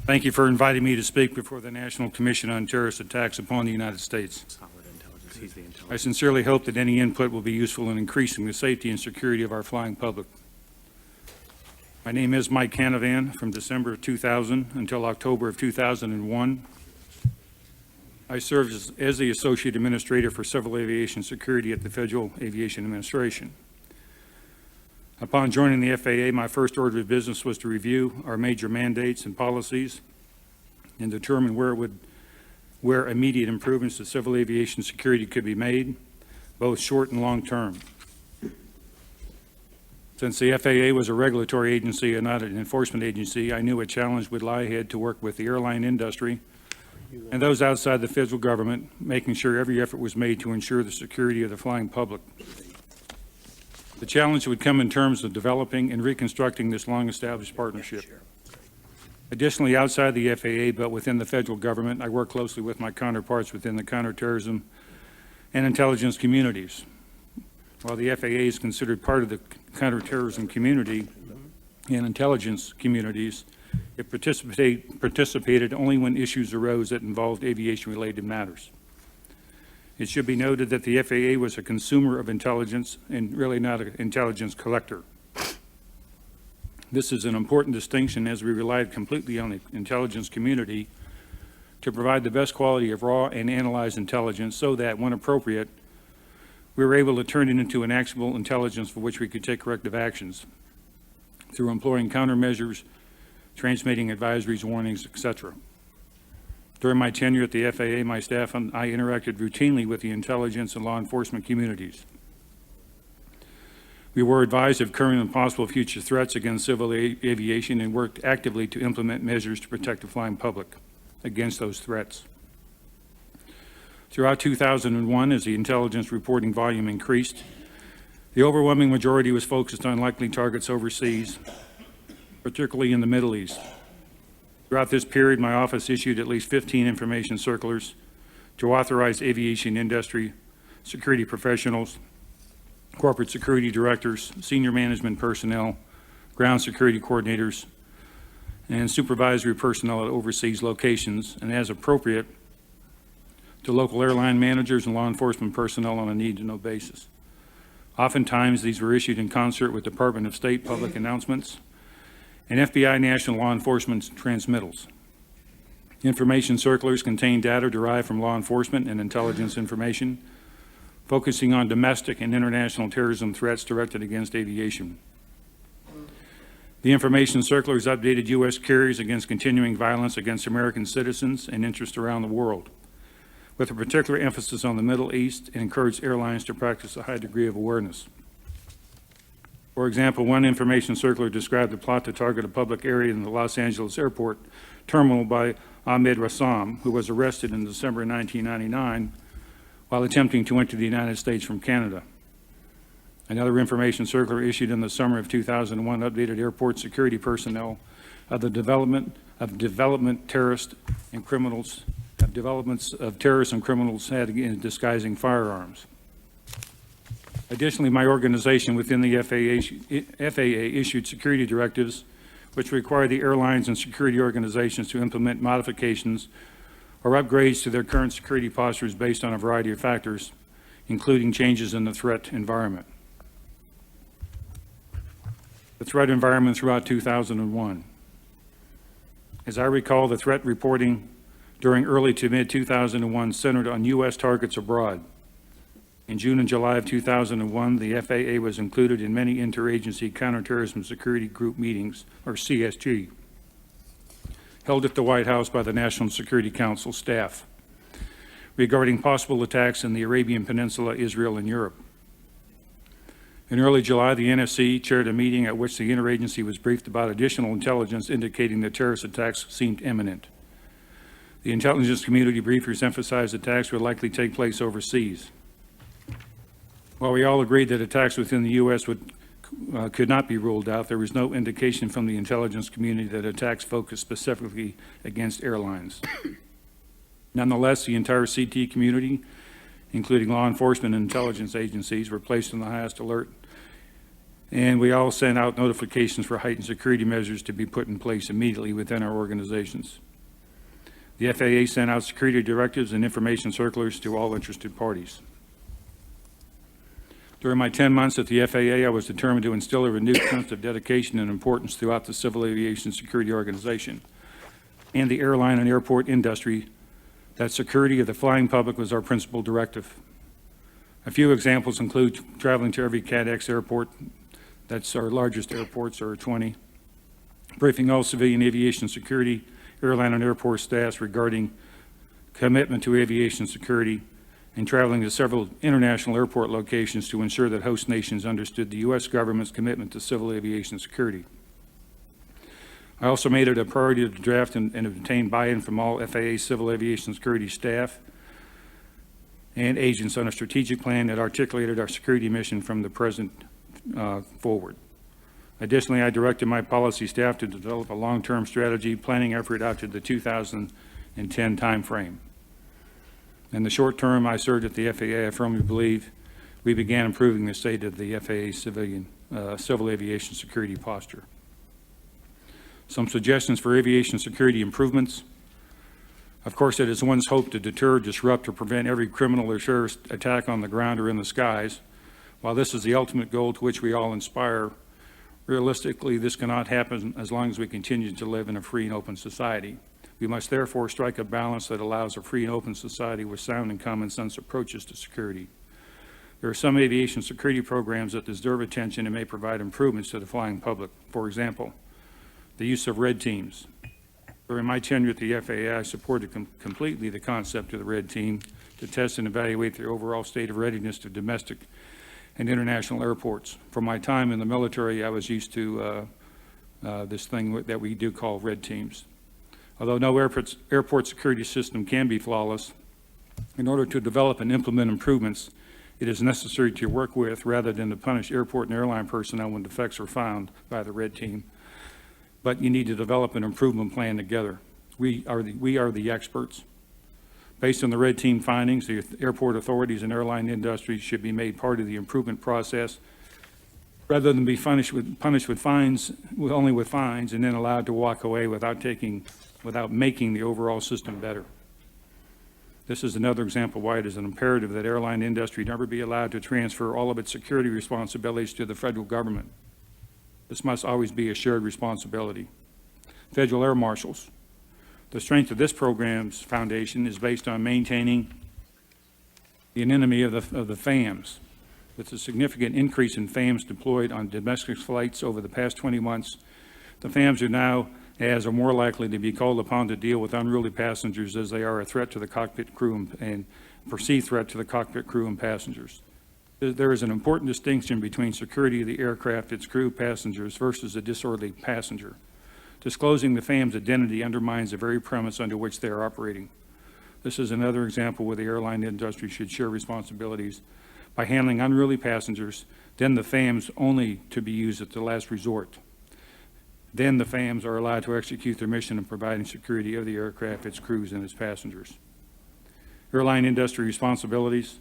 Thank you for inviting me to speak before the National Commission on Terrorist Attacks upon the United States. I sincerely hope that any input will be useful in increasing the safety and security of our flying public. My name is Mike Canavan. From December of 2000 until October of 2001, I served as the Associate Administrator for Civil Aviation Security at the Federal Aviation Administration. Upon joining the FAA, my first order of business was to review our major mandates and policies and determine where immediate improvements to civil aviation security could be made, both short and long term. Since the FAA was a regulatory agency and not an enforcement agency, I knew a challenge would lie ahead to work with the airline industry and those outside the federal government, making sure every effort was made to ensure the security of the flying public. The challenge would come in terms of developing and reconstructing this long-established partnership. Additionally, outside the FAA, but within the federal government, I work closely with my counterparts within the counterterrorism and intelligence communities. While the FAA is considered part of the counterterrorism community and intelligence communities, it participated only when issues arose that involved aviation-related matters. It should be noted that the FAA was a consumer of intelligence and really not an intelligence collector. This is an important distinction as we relied completely on the intelligence community to provide the best quality of raw and analyzed intelligence so that, when appropriate, we were able to turn it into an actionable intelligence for which we could take corrective actions through employing countermeasures, transmitting advisories, warnings, etc. During my tenure at the FAA, my staff and I interacted routinely with the intelligence and law enforcement communities. We were advised of current and possible future threats against civil aviation and worked actively to implement measures to protect the flying public against those threats. Throughout 2001, as the intelligence reporting volume increased, the overwhelming majority was focused on likely targets overseas, particularly in the Middle East. Throughout this period, my office issued at least 15 information circulars to authorize aviation industry, security professionals, corporate security directors, senior management personnel, ground security coordinators, and supervisory personnel at overseas locations, and as appropriate, to local airline managers and law enforcement personnel on a need-to-know basis. Oftentimes, these were issued in concert with Department of State public announcements and FBI national law enforcement transmittals. Information circulars contain data derived from law enforcement and intelligence information, focusing on domestic and international terrorism threats directed against aviation. The information circulars updated U.S. carriers against continuing violence against American citizens and interests around the world, with a particular emphasis on the Middle East, and encouraged airlines to practice a high degree of awareness. For example, one information circular described a plot to target a public area in the Los Angeles airport terminal by Ahmed Rassam, who was arrested in December 1999 while attempting to enter the United States from Canada. Another information circular issued in the summer of 2001 updated airport security personnel of the developments of terrorists and criminals had in disguising firearms. Additionally, my organization within the FAA issued security directives which require the airlines and security organizations to implement modifications or upgrades to their current security postures based on a variety of factors, including changes in the threat environment. The threat environment throughout 2001. As I recall, the threat reporting during early to mid-2001 centered on U.S. targets abroad. In June and July of 2001, the FAA was included in many interagency counterterrorism security group meetings, or CSG, held at the White House by the National Security Council staff regarding possible attacks in the Arabian Peninsula, Israel, and Europe. In early July, the NSC chaired a meeting at which the interagency was briefed about additional intelligence indicating that terrorist attacks seemed imminent. The intelligence community briefers emphasized attacks would likely take place overseas. While we all agreed that attacks within the U.S. could not be ruled out, there was no indication from the intelligence community that attacks focused specifically against airlines. Nonetheless, the entire CT community, including law enforcement and intelligence agencies, were placed on the highest alert And we all sent out notifications for heightened security measures to be put in place immediately within our organizations. The FAA sent out security directives and information circulars to all interested parties. During my 10 months at the FAA, I was determined to instill a renewed sense of dedication and importance throughout the civil aviation security organization and the airline and airport industry that security of the flying public was our principal directive. A few examples include traveling to every CADX airport, that's our largest airports, or 20, briefing all civilian aviation security, airline and airport staffs regarding commitment to aviation security, and traveling to several international airport locations to ensure that host nations understood the U.S. government's commitment to civil aviation security. I also made it a priority to draft and obtain buy-in from all FAA civil aviation security staff and agents on a strategic plan that articulated our security mission from the present forward. Additionally, I directed my policy staff to develop a long-term strategy planning effort out to the 2010 timeframe. In the short term I served at the FAA, I firmly believe we began improving the state of the FAA civil aviation security posture. Some suggestions for aviation security improvements. Of course, it is one's hope to deter, disrupt, or prevent every criminal or terrorist attack on the ground or in the skies. While this is the ultimate goal to which we all aspire, realistically, this cannot happen as long as we continue to live in a free and open society. We must therefore strike a balance that allows a free and open society with sound and common sense approaches to security. There are some aviation security programs that deserve attention and may provide improvements to the flying public. For example, the use of red teams. During my tenure at the FAA, I supported completely the concept of the red team to test and evaluate the overall state of readiness to domestic and international airports. From my time in the military, I was used to this thing that we do call red teams. Although no airport security system can be flawless, in order to develop and implement improvements, it is necessary to work with rather than to punish airport and airline personnel when defects are found by the red team. But you need to develop an improvement plan together. We are the experts. Based on the red team findings, the airport authorities and airline industry should be made part of the improvement process rather than be punished with fines, only with fines, and then allowed to walk away without making the overall system better. This is another example why it is an imperative that airline industry never be allowed to transfer all of its security responsibilities to the federal government. This must always be a shared responsibility. Federal air marshals. The strength of this program's foundation is based on maintaining the anonymity of the FAMs. With a significant increase in FAMs deployed on domestic flights over the past 20 months, the FAMs are now are more likely to be called upon to deal with unruly passengers as they are a threat to the cockpit crew and perceived threat to the cockpit crew and passengers. There is an important distinction between security of the aircraft, its crew, passengers, versus a disorderly passenger. Disclosing the FAM's identity undermines the very premise under which they are operating. This is another example where the airline industry should share responsibilities by handling unruly passengers, then the FAMs only to be used at the last resort. Then the FAMs are allowed to execute their mission in providing security of the aircraft, its crews, and its passengers. Airline industry responsibilities.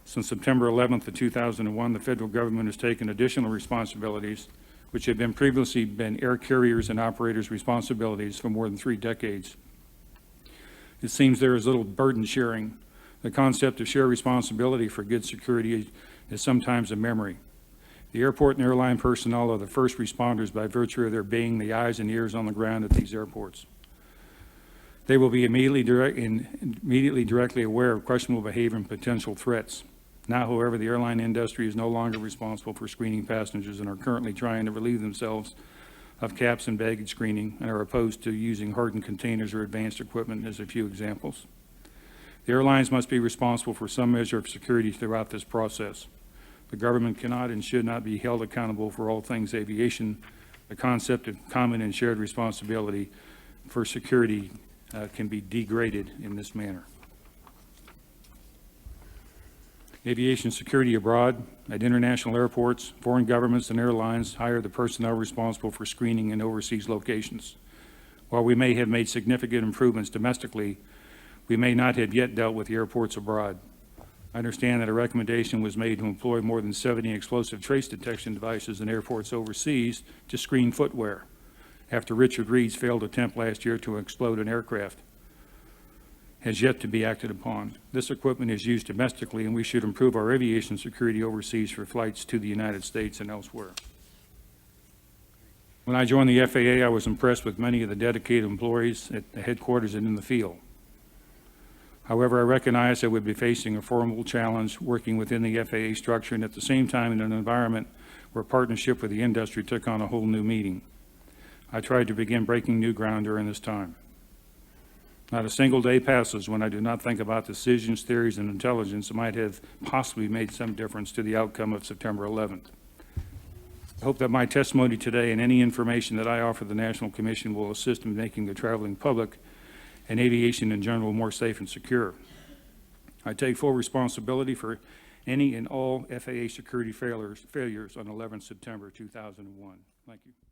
Since September 11th of 2001, the federal government has taken additional responsibilities, which had been previously air carriers and operators' responsibilities for more than 3 decades. It seems there is little burden sharing. The concept of shared responsibility for good security is sometimes a memory. The airport and airline personnel are the first responders by virtue of their being the eyes and ears on the ground at these airports. They will be immediately directly aware of questionable behavior and potential threats. Now, however, the airline industry is no longer responsible for screening passengers and are currently trying to relieve themselves of caps and baggage screening and are opposed to using hardened containers or advanced equipment as a few examples. The airlines must be responsible for some measure of security throughout this process. The government cannot and should not be held accountable for all things aviation. The concept of common and shared responsibility for security can be degraded in this manner. Aviation security abroad. At international airports, foreign governments and airlines hire the personnel responsible for screening in overseas locations. While we may have made significant improvements domestically, we may not have yet dealt with the airports abroad. I understand that a recommendation was made to employ more than 70 explosive trace detection devices in airports overseas to screen footwear after Richard Reed's failed attempt last year to explode an aircraft has yet to be acted upon. This equipment is used domestically, and we should improve our aviation security overseas for flights to the United States and elsewhere. When I joined the FAA, I was impressed with many of the dedicated employees at the headquarters and in the field. However, I recognize I would be facing a formidable challenge working within the FAA structure and at the same time in an environment where partnership with the industry took on a whole new meaning. I tried to begin breaking new ground during this time. Not a single day passes when I do not think about decisions, theories, and intelligence that might have possibly made some difference to the outcome of September 11th. I hope that my testimony today and any information that I offer the National Commission will assist in making the traveling public and aviation in general more safe and secure. I take full responsibility for any and all FAA security failures on 11 September 2001. Thank you.